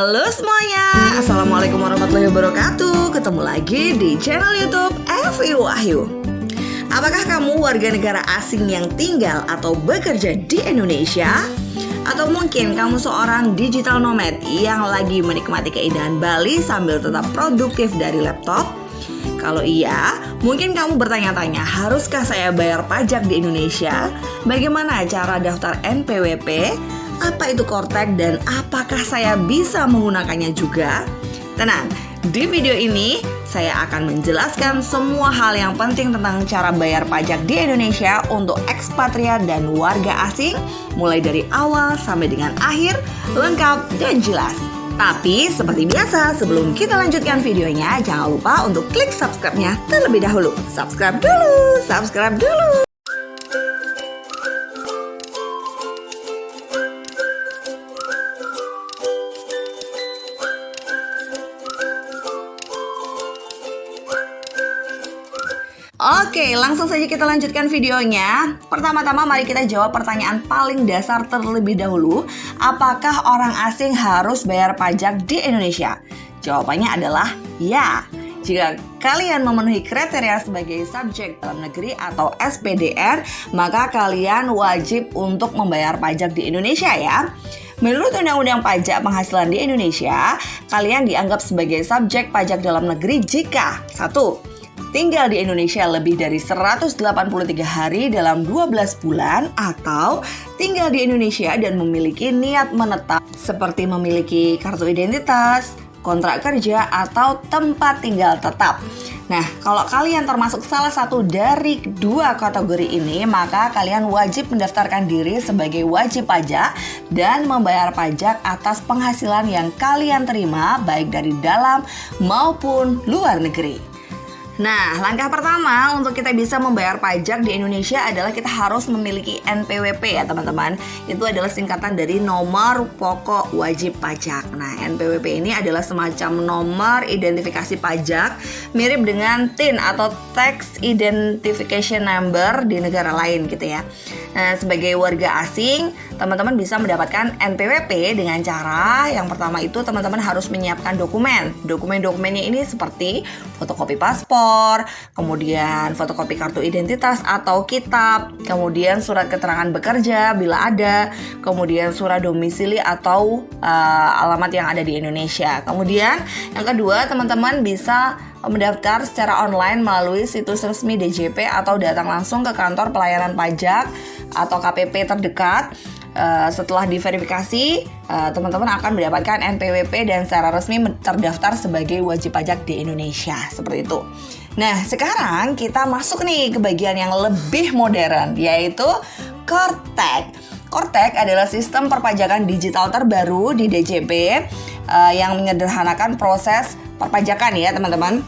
Halo semuanya, Assalamualaikum warahmatullahi wabarakatuh. Ketemu lagi di channel YouTube Evi Wahyu. Apakah kamu warga negara asing yang tinggal atau bekerja di Indonesia? Atau mungkin kamu seorang digital nomad yang lagi menikmati keindahan Bali sambil tetap produktif dari laptop? Kalau iya, mungkin kamu bertanya-tanya, haruskah saya bayar pajak di Indonesia? Bagaimana cara daftar NPWP? Apa itu Kortek dan apakah saya bisa menggunakannya juga? Tenang, di video ini saya akan menjelaskan semua hal yang penting tentang cara bayar pajak di Indonesia untuk ekspatriat dan warga asing, mulai dari awal sampai dengan akhir, lengkap dan jelas. Tapi seperti biasa, sebelum kita lanjutkan videonya, jangan lupa untuk klik subscribe-nya terlebih dahulu. Subscribe dulu. Oke, langsung saja kita lanjutkan videonya. Pertama-tama mari kita jawab pertanyaan paling dasar terlebih dahulu. Apakah orang asing harus bayar pajak di Indonesia? Jawabannya adalah ya. Jika kalian memenuhi kriteria sebagai subjek dalam negeri atau SPDN, maka kalian wajib untuk membayar pajak di Indonesia ya. Menurut Undang-Undang Pajak Penghasilan di Indonesia, kalian dianggap sebagai subjek pajak dalam negeri jika 1. Tinggal di Indonesia lebih dari 183 hari dalam 12 bulan atau tinggal di Indonesia dan memiliki niat menetap seperti memiliki kartu identitas, kontrak kerja, atau tempat tinggal tetap. Nah, kalau kalian termasuk salah satu dari dua kategori ini, maka kalian wajib mendaftarkan diri sebagai wajib pajak dan membayar pajak atas penghasilan yang kalian terima baik dari dalam maupun luar negeri. Nah, langkah pertama untuk kita bisa membayar pajak di Indonesia adalah kita harus memiliki NPWP ya teman-teman. Itu adalah singkatan dari nomor pokok wajib pajak. Nah, NPWP ini adalah semacam nomor identifikasi pajak mirip dengan TIN atau Tax Identification Number di negara lain gitu ya. Nah, sebagai warga asing, teman-teman bisa mendapatkan NPWP dengan cara yang pertama itu teman-teman harus menyiapkan dokumen. Dokumen-dokumennya ini seperti fotokopi paspor, kemudian fotokopi kartu identitas atau kitab, kemudian surat keterangan bekerja bila ada, kemudian surat domisili atau alamat yang ada di Indonesia. Kemudian yang kedua, teman-teman bisa mendaftar secara online melalui situs resmi DJP atau datang langsung ke kantor pelayanan pajak atau KPP terdekat. Setelah diverifikasi, teman-teman akan mendapatkan NPWP dan secara resmi terdaftar sebagai wajib pajak di Indonesia. Seperti itu. Nah, sekarang kita masuk nih ke bagian yang lebih modern, yaitu Kortek. Kortek adalah sistem perpajakan digital terbaru di DJP yang menyederhanakan proses perpajakan ya teman-teman.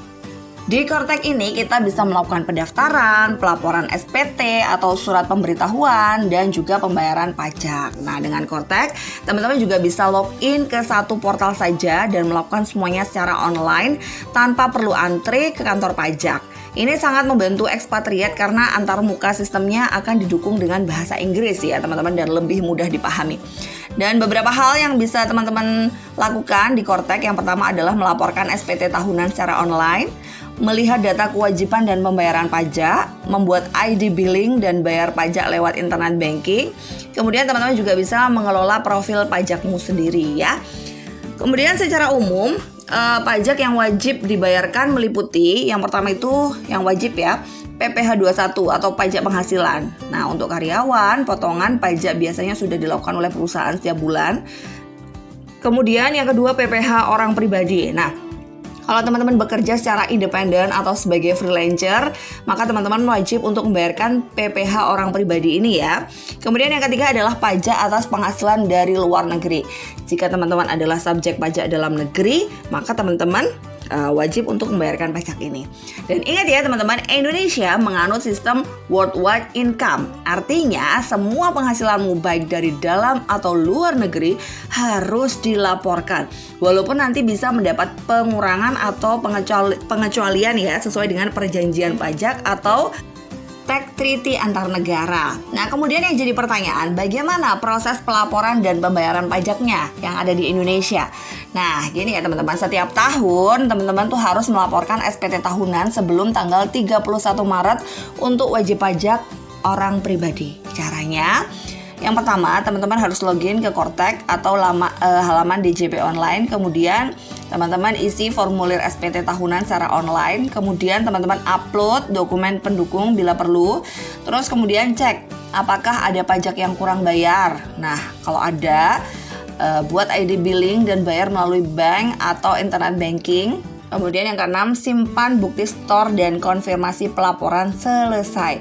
Di Kortek ini kita bisa melakukan pendaftaran, pelaporan SPT atau surat pemberitahuan, dan juga pembayaran pajak. Nah, dengan Kortek, teman-teman juga bisa login ke satu portal saja dan melakukan semuanya secara online tanpa perlu antri ke kantor pajak. Ini sangat membantu ekspatriat karena antar muka sistemnya akan didukung dengan bahasa Inggris ya teman-teman dan lebih mudah dipahami. Dan beberapa hal yang bisa teman-teman lakukan di Kortek, yang pertama adalah melaporkan SPT tahunan secara online, melihat data kewajiban dan pembayaran pajak, membuat ID billing dan bayar pajak lewat internet banking. Kemudian teman-teman juga bisa mengelola profil pajakmu sendiri ya. Kemudian secara umum, pajak yang wajib dibayarkan meliputi, yang pertama itu yang wajib ya, PPh 21 atau pajak penghasilan. Nah, untuk karyawan, potongan pajak biasanya sudah dilakukan oleh perusahaan setiap bulan. Kemudian yang kedua PPh orang pribadi. Nah, kalau teman-teman bekerja secara independen atau sebagai freelancer, maka teman-teman wajib untuk membayarkan PPh orang pribadi ini ya. Kemudian yang ketiga adalah pajak atas penghasilan dari luar negeri. Jika teman-teman adalah subjek pajak dalam negeri, maka teman-teman wajib untuk membayarkan pajak ini. Dan ingat ya teman-teman, Indonesia menganut sistem worldwide income. Artinya semua penghasilanmu baik dari dalam atau luar negeri harus dilaporkan. Walaupun nanti bisa mendapat pengurangan atau pengecualian ya sesuai dengan perjanjian pajak atau tax treaty antar negara. Nah, kemudian yang jadi pertanyaan, bagaimana proses pelaporan dan pembayaran pajaknya yang ada di Indonesia? Nah, gini ya teman-teman, setiap tahun teman-teman tuh harus melaporkan SPT tahunan sebelum tanggal 31 Maret untuk wajib pajak orang pribadi. Caranya, yang pertama, teman-teman harus login ke Kortek atau halaman DJP online. Kemudian teman-teman isi formulir SPT tahunan secara online. Kemudian teman-teman upload dokumen pendukung bila perlu. Terus kemudian cek apakah ada pajak yang kurang bayar. Nah, kalau ada, buat ID billing dan bayar melalui bank atau internet banking. Kemudian yang keenam, simpan bukti store dan konfirmasi pelaporan selesai.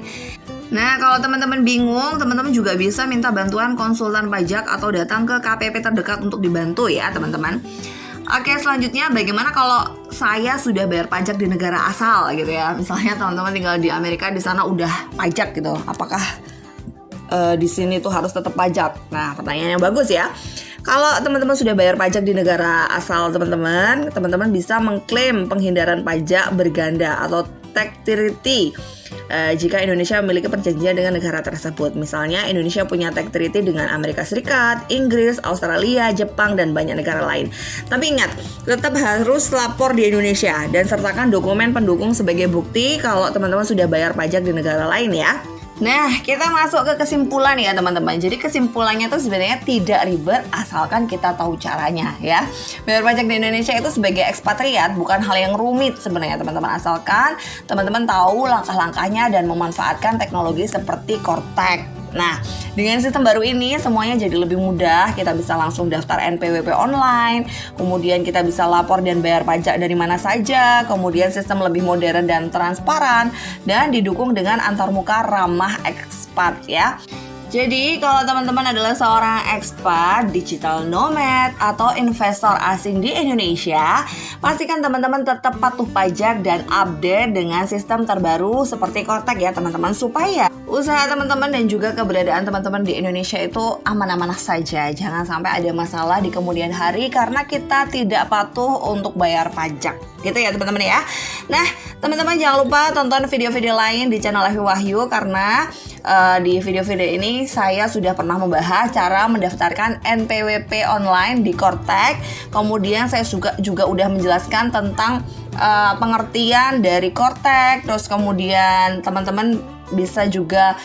Nah, kalau teman-teman bingung, teman-teman juga bisa minta bantuan konsultan pajak atau datang ke KPP terdekat untuk dibantu ya, teman-teman. Oke, selanjutnya bagaimana kalau saya sudah bayar pajak di negara asal gitu ya. Misalnya teman-teman tinggal di Amerika, di sana udah pajak gitu. Apakah di sini tuh harus tetap pajak? Nah, pertanyaan yang bagus ya. Kalau teman-teman sudah bayar pajak di negara asal teman-teman bisa mengklaim penghindaran pajak berganda atau tax treaty jika Indonesia memiliki perjanjian dengan negara tersebut. Misalnya Indonesia punya tax treaty dengan Amerika Serikat, Inggris, Australia, Jepang, dan banyak negara lain. Tapi ingat, tetap harus lapor di Indonesia dan sertakan dokumen pendukung sebagai bukti kalau teman-teman sudah bayar pajak di negara lain ya. Nah, kita masuk ke kesimpulan ya teman-teman. Jadi kesimpulannya tuh sebenarnya tidak ribet asalkan kita tahu caranya ya. Bayar pajak di Indonesia itu sebagai ekspatriat bukan hal yang rumit sebenarnya teman-teman. Asalkan teman-teman tahu langkah-langkahnya dan memanfaatkan teknologi seperti Kortek. Nah, dengan sistem baru ini semuanya jadi lebih mudah. Kita bisa langsung daftar NPWP online, kemudian kita bisa lapor dan bayar pajak dari mana saja, kemudian sistem lebih modern dan transparan, dan didukung dengan antarmuka ramah ekspat ya. Jadi kalau teman-teman adalah seorang ekspat, digital nomad, atau investor asing di Indonesia, pastikan teman-teman tetap patuh pajak dan update dengan sistem terbaru seperti Kortek ya teman-teman, supaya usaha teman-teman dan juga keberadaan teman-teman di Indonesia itu aman-aman saja. Jangan sampai ada masalah di kemudian hari karena kita tidak patuh untuk bayar pajak. Gitu ya teman-teman ya. Nah, teman-teman jangan lupa tonton video-video lain di channel Evi Wahyu karena di video-video ini saya sudah pernah membahas cara mendaftarkan NPWP online di Kortek. Kemudian saya juga udah menjelaskan tentang pengertian dari Kortek. Terus kemudian teman-teman bisa juga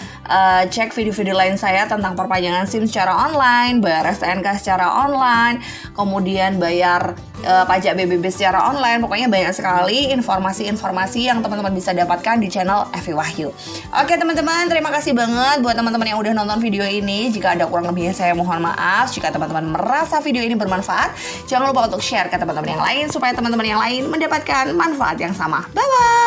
cek video-video lain saya tentang perpanjangan SIM secara online, bayar STNK secara online, kemudian bayar pajak BBB secara online. Pokoknya banyak sekali informasi-informasi yang teman-teman bisa dapatkan di channel Evi Wahyu. Oke teman-teman, terima kasih banget buat teman-teman yang udah nonton video ini. Jika ada kurang lebihnya saya mohon maaf. Jika teman-teman merasa video ini bermanfaat, jangan lupa untuk share ke teman-teman yang lain supaya teman-teman yang lain mendapatkan manfaat yang sama. Bye-bye!